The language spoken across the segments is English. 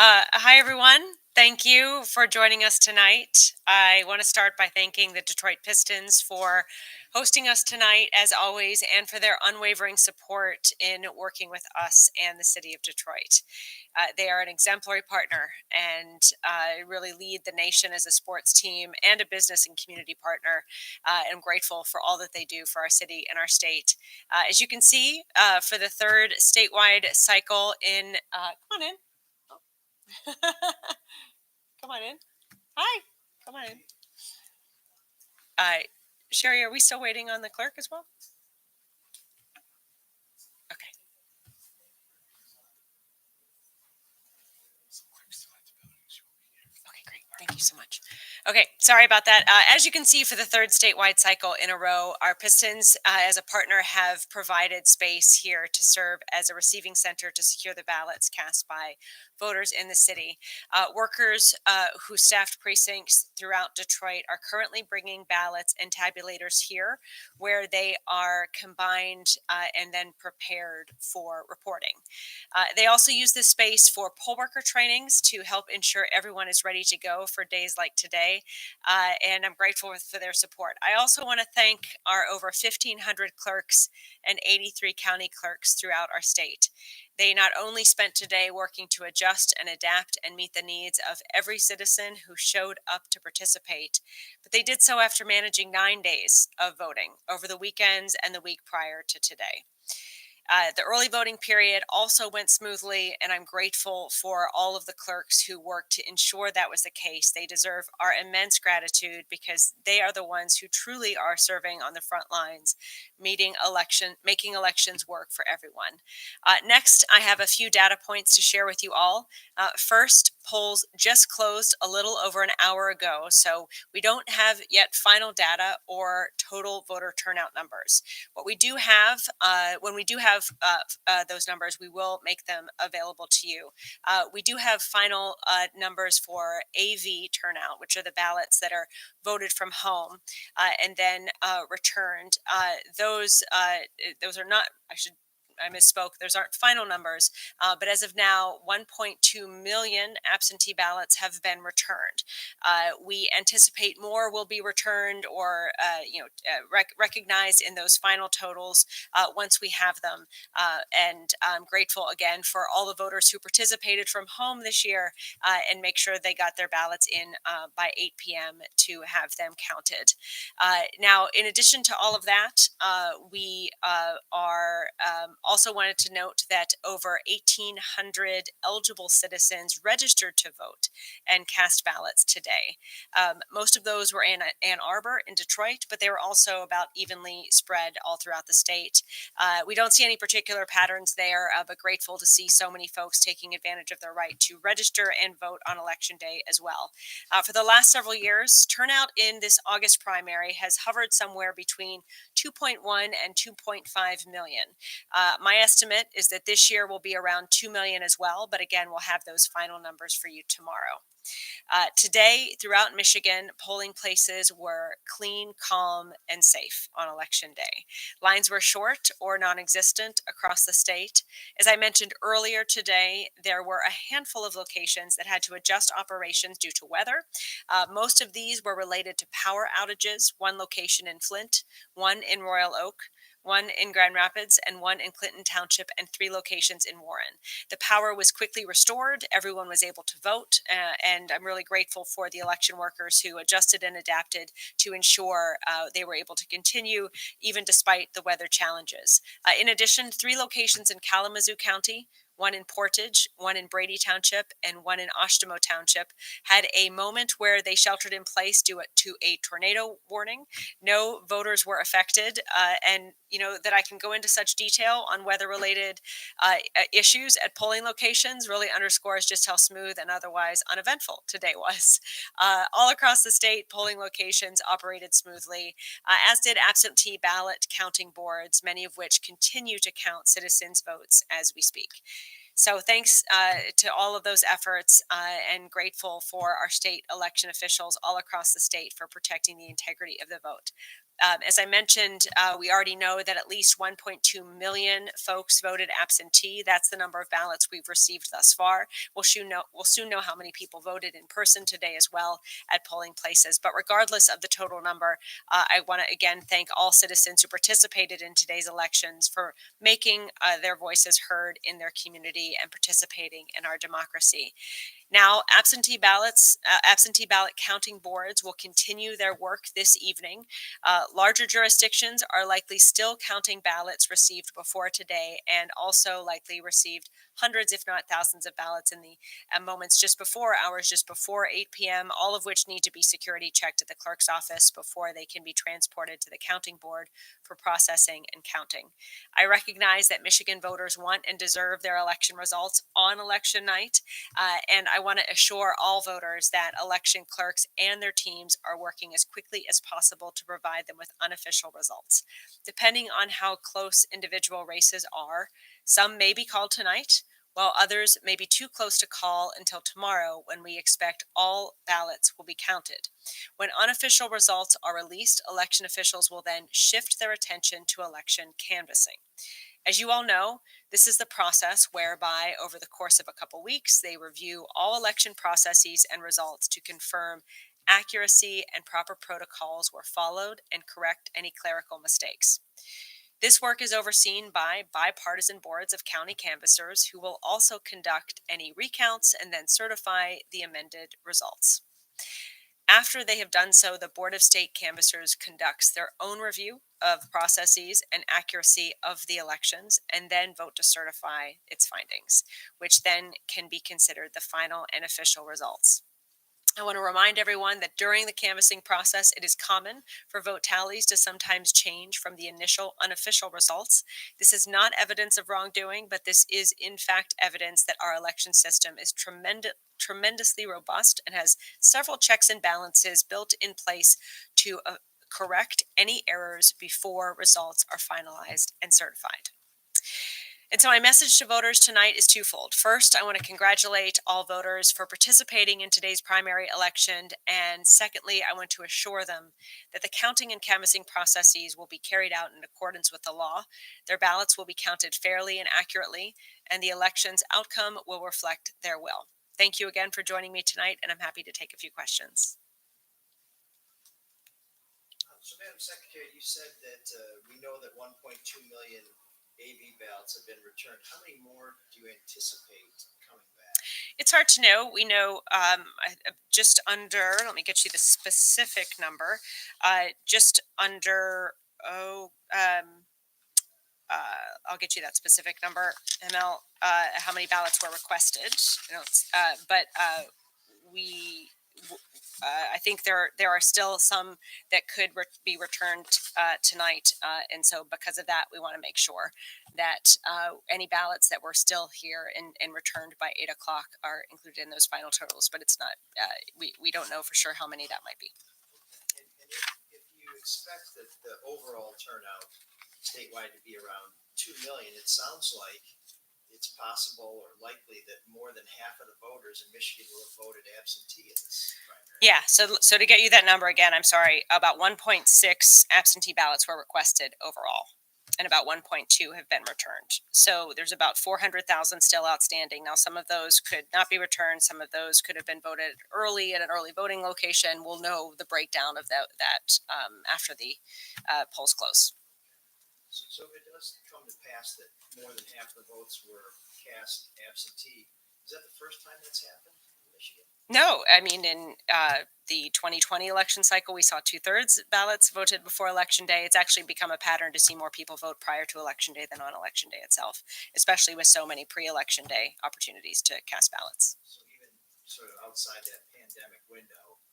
Hi, everyone. Thank you for joining us tonight. I want to start by thanking the Detroit Pistons for hosting us tonight, as always, and for their unwavering support in working with us and the city of Detroit. They are an exemplary partner and really lead the nation as a sports team and a business and community partner. I'm grateful for all that they do for our city and our state. As you can see, for the third statewide cycle come on in. Come on in. Hi. Come on in. Uh, Sherry, are we still waiting on the clerk as well? Okay. Okay, great. Thank you so much. Okay, sorry about that. As you can see, for the third statewide cycle in a row, our Pistons, as a partner, have provided space here to serve as a receiving center to secure the ballots cast by voters in the city. Workers who staffed precincts throughout Detroit are currently bringing ballots and tabulators here, where they are combined and then prepared for reporting. They also use this space for poll worker trainings to help ensure everyone is ready to go for days like today. And I'm grateful for their support. I also want to thank our over 1,500 clerks and 83 county clerks throughout our state. They not only spent today working to adjust and adapt and meet the needs of every citizen who showed up to participate, but they did so after managing 9 days of voting over the weekends and the week prior to today. The early voting period also went smoothly, and I'm grateful for all of the clerks who worked to ensure that was the case. They deserve our immense gratitude because they are the ones who truly are serving on the front lines, making elections work for everyone. Next, I have a few data points to share with you all. First, polls just closed a little over an hour ago, so we don't have yet final data or total voter turnout numbers. What we do have, when we do have those numbers, we will make them available to you. We do have final numbers for AV turnout, which are the ballots that are voted from home and then returned. Those are not. I misspoke. Those aren't final numbers, but as of now, 1.2 million absentee ballots have been returned. We anticipate more will be returned or recognized in those final totals once we have them. And I'm grateful again for all the voters who participated from home this year and make sure they got their ballots in by 8 p.m. to have them counted. Now, in addition to all of that, we are also wanted to note that over 1,800 eligible citizens registered to vote and cast ballots today. Most of those were in Ann Arbor in Detroit, but they were also about evenly spread all throughout the state. We don't see any particular patterns there, but grateful to see so many folks taking advantage of their right to register and vote on election day as well. For the last several years, turnout in this August primary has hovered somewhere between 2.1 and 2.5 million. My estimate is that this year will be around 2 million as well, but again, we'll have those final numbers for you tomorrow. Today, throughout Michigan, polling places were clean, calm, and safe on election day. Lines were short or non existent across the state. As I mentioned earlier today, there were a handful of locations that had to adjust operations due to weather. Most of these were related to power outages, one location in Flint, one in Royal Oak, one in Grand Rapids, and one in Clinton Township, and 3 locations in Warren. The power was quickly restored. Everyone was able to vote, and I'm really grateful for the election workers who adjusted and adapted to ensure they were able to continue even despite the weather challenges. In addition, 3 locations in Kalamazoo County, one in Portage, one in Brady Township, and one in Oshtemo Township, had a moment where they sheltered in place due to a tornado warning. No voters were affected, and that I can go into such detail on weather-related issues at polling locations really underscores just how smooth and otherwise uneventful today was. All across the state, polling locations operated smoothly, as did absentee ballot counting boards, many of which continue to count citizens' votes as we speak. So thanks to all of those efforts and grateful for our state election officials all across the state for protecting the integrity of the vote. As I mentioned, we already know that at least 1.2 million folks voted absentee. That's the number of ballots we've received thus far. We'll soon know how many people voted in person today as well at polling places. But regardless of the total number, I want to again thank all citizens who participated in today's elections for making their voices heard in their community and participating in our democracy. Now, absentee ballot counting boards will continue their work this evening. Larger jurisdictions are likely still counting ballots received before today, and also likely received hundreds, if not thousands, of ballots in the moments just before, hours just before 8 p.m., all of which need to be security checked at the clerk's office before they can be transported to the counting board for processing and counting. I recognize that Michigan voters want and deserve their election results on election night. And I want to assure all voters that election clerks and their teams are working as quickly as possible to provide them with unofficial results. Depending on how close individual races are, some may be called tonight, while others may be too close to call until tomorrow, when we expect all ballots will be counted. When unofficial results are released, election officials will then shift their attention to election canvassing. As you all know, this is the process whereby, over the course of a couple weeks, they review all election processes and results to confirm accuracy and proper protocols were followed and correct any clerical mistakes. This work is overseen by bipartisan boards of county canvassers who will also conduct any recounts and then certify the amended results. After they have done so, the Board of State Canvassers conducts their own review of processes and accuracy of the elections and then vote to certify its findings, which then can be considered the final and official results. I want to remind everyone that during the canvassing process, it is common for vote tallies to sometimes change from the initial unofficial results. This is not evidence of wrongdoing, but this is in fact evidence that our election system is tremendously robust and has several checks and balances built in place to correct any errors before results are finalized and certified. And so my message to voters tonight is twofold. First, I want to congratulate all voters for participating in today's primary election. And secondly, I want to assure them that the counting and canvassing processes will be carried out in accordance with the law. Their ballots will be counted fairly and accurately, and the election's outcome will reflect their will. Thank you again for joining me tonight, and I'm happy to take a few questions. So, Madam Secretary, you said that we know that 1.2 million AV ballots have been returned. How many more do you anticipate coming back? It's hard to know. We know just under, let me get you the specific number, just under, I'll get you that specific number, ML, how many ballots were requested. But we, I think there are still some that could be returned tonight, and so because of that, we want to make sure that any ballots that were still here and returned by 8 o'clock are included in those final totals. But it's not. We don't know for sure how many that might be. And if you expect that the overall turnout statewide to be around 2 million, it sounds like it's possible or likely that more than half of the voters in Michigan will have voted absentee in this primary. Yeah, so to get you that number again, I'm sorry, about 1.6 absentee ballots were requested overall, and about 1.2 have been returned. So there's about 400,000 still outstanding. Now, some of those could not be returned. Some of those could have been voted early at an early voting location. We'll know the breakdown of that after the polls close. So if it does come to pass that more than half the votes were cast absentee, is that the first time that's happened in Michigan? No, I mean, in the 2020 election cycle, we saw 2/3 ballots voted before Election Day. It's actually become a pattern to see more people vote prior to Election Day than on Election Day itself, especially with so many pre-Election Day opportunities to cast ballots. So even sort of outside that pandemic window,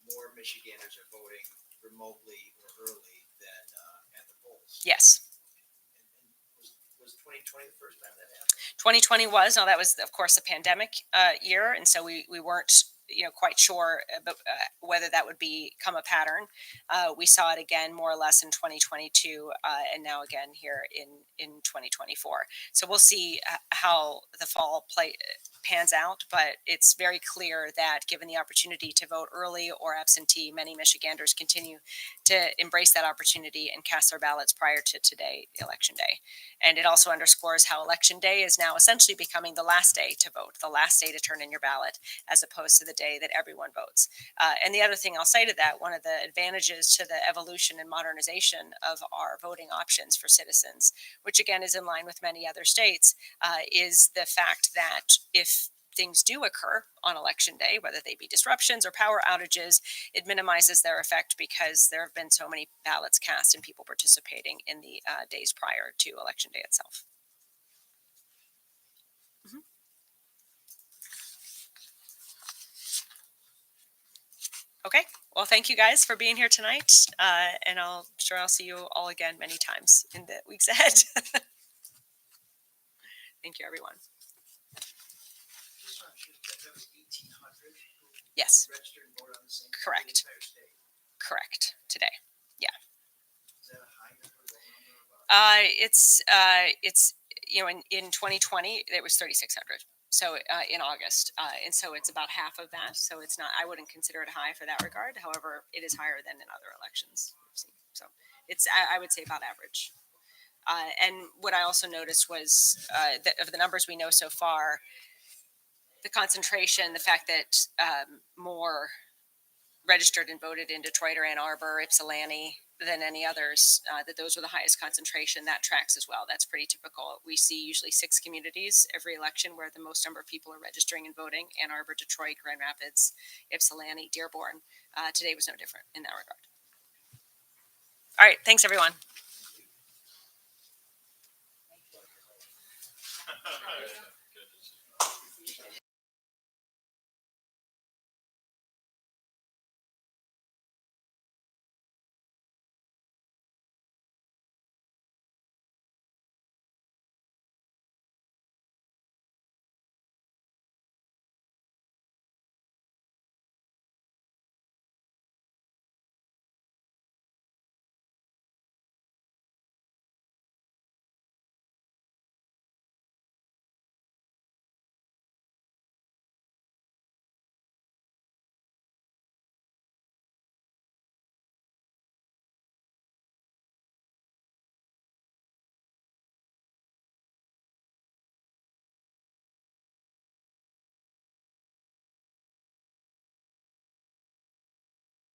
more Michiganders are voting remotely or early than at the polls. Yes. And was 2020 the first time that happened? 2020 was. Now, that was, of course, a pandemic year, and so we weren't quite sure about, whether that would become a pattern. We saw it again more or less in 2022, and now again here in 2024. So we'll see how the fall pans out, but it's very clear that given the opportunity to vote early or absentee, many Michiganders continue to embrace that opportunity and cast their ballots prior to today, election day. And it also underscores how election day is now essentially becoming the last day to vote, the last day to turn in your ballot, as opposed to the day that everyone votes. And the other thing I'll say to that, one of the advantages to the evolution and modernization of our voting options for citizens, which again is in line with many other states, is the fact that if things do occur on election day, whether they be disruptions or power outages, it minimizes their effect because there have been so many ballots cast and people participating in the days prior to election day itself. Mhm. Okay, well, thank you guys for being here tonight, and I'm sure I'll see you all again many times in the weeks ahead. Thank you, everyone. Just so I'm sure that was 1,800 who Yes, registered and voted on the same day, correct, the entire state. correct. Today, Is that a high number, low number? About? it's in 2020 it was 3,600. So in August, and so it's about half of that. So it's not. I wouldn't consider it high for that regard. However, it is higher than in other elections we've seen. So it's I would say about average. And what I also noticed was that of the numbers we know so far, the concentration, the fact that more registered and voted in Detroit or Ann Arbor, Ypsilanti than any others, that those were the highest concentration. That tracks as well. That's pretty typical. We see usually 6 communities every election where the most number of people are registering and voting: Ann Arbor, Detroit, Grand Rapids, Ypsilanti, Dearborn. Today was no different in that regard. All right. Thanks, everyone.